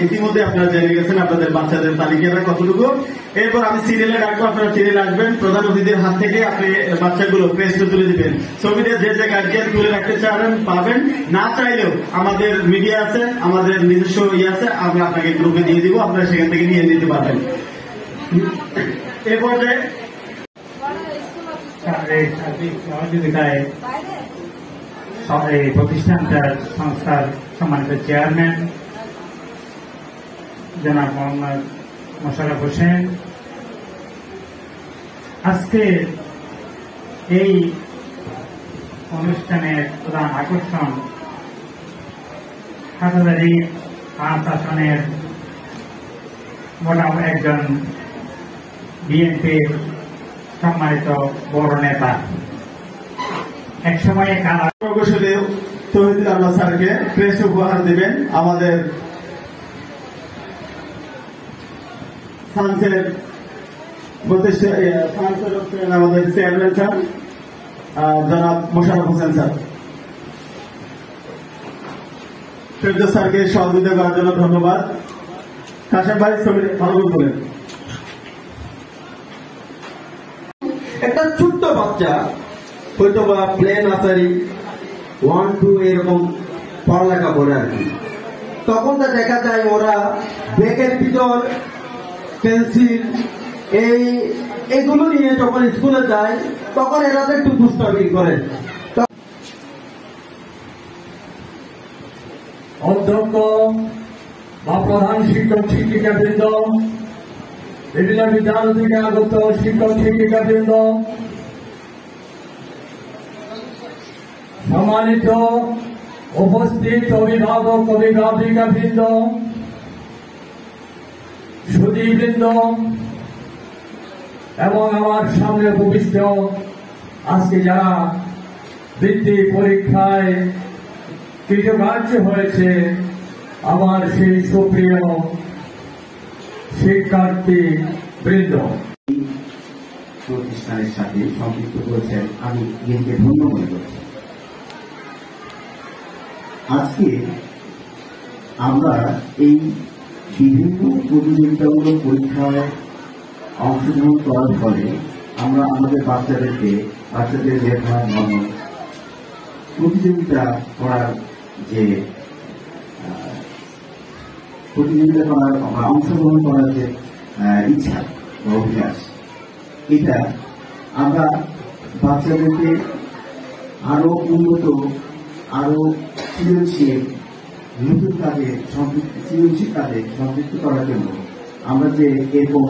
ইতিমধ্যে আপনারা জেনে গেছেন আপনাদের বাচ্চাদের তালিকাটা কতটুকু। এরপর আমি সিরিয়ালে রাখবো, আপনারা সিরিয়ালে আসবেন, প্রধান অতিথির হাত থেকে আপনি বাচ্চাগুলো প্রেসে তুলে দিবেন। ছবিটা যে যে গার্জিয়ান তুলে রাখতে চাবেন পাবেন, না চাইলেও আমাদের মিডিয়া আছে, আমাদের নিজস্ব আছে, আমরা আপনাকে গ্রুপে দিয়ে দিব, আপনারা সেখান থেকে নিয়ে নিতে পারবেন। এ পর্যায়ে সহযোগিতায় প্রতিষ্ঠানটার সংস্থার সম্মানিত চেয়ারম্যান জনাব মোহাম্মদ মোশাররফ হোসেন, আজকে এই অনুষ্ঠানের প্রধান আকর্ষণ হাটহাজারী 5 আসনের মোটামুটি একজন বিএনপির সম্মানিত বড় নেতা, এক সময়ে প্রকৌশলী তৌহিদুল আল্লাহ স্যারকে প্রেস উপহার দেবেন আমাদের আমাদের চেয়ারম্যান স্যার জনাব মোশাররফ হোসেন স্যার। ফেরদৌস স্যারকে সহযোগিতা করার জন্য ধন্যবাদ। কাশেম ভাই ছবি ভালো বলেন। একটা ছোট্ট বাচ্চা হয়তো বা প্লে নার্সারি 1, 2 এরকম পড়ালেখা করে আর কি, তখন তো দেখা যায় ওরা ব্যাগের ভিতর পেন্সিল এইগুলো নিয়ে যখন স্কুলে যায় তখন এরা একটু দুষ্টামি করে। অধ্যক্ষ বা প্রধান শিক্ষক শিক্ষিকাবৃন্দ, বিভিন্ন বিদ্যালয় থেকে আগত শিক্ষক শিক্ষিকাবৃন্দ, সম্মানিত উপস্থিত অভিভাবক অভিভাবিকাবৃন্দ, সুধীবৃন্দ এবং আমার সামনে উপবিষ্ট আজকে যারা বৃত্তি পরীক্ষায় কৃতকার্য হয়েছে, আমার সেই সুপ্রিয় শিক্ষার্থী বৃন্দ, প্রতিষ্ঠানের সাথে সম্পৃক্ত করেছেন, আমি নিজেকে ধন্য মনে করছি। আজকে আমরা এই বিভিন্ন প্রতিযোগিতামূলক পরীক্ষায় অংশগ্রহণ করার ফলে আমরা আমাদের বাচ্চাদের লেখা মনন প্রতিযোগিতা করার অংশগ্রহণ করার যে ইচ্ছা বা অভ্যাস, এটা আমরা বাচ্চাদেরকে আরো উন্নত, আরো সৃজনশীল নতুন কাজে সৃজনশীল কাজে সম্পৃক্ত করার জন্য আমরা যে এরকম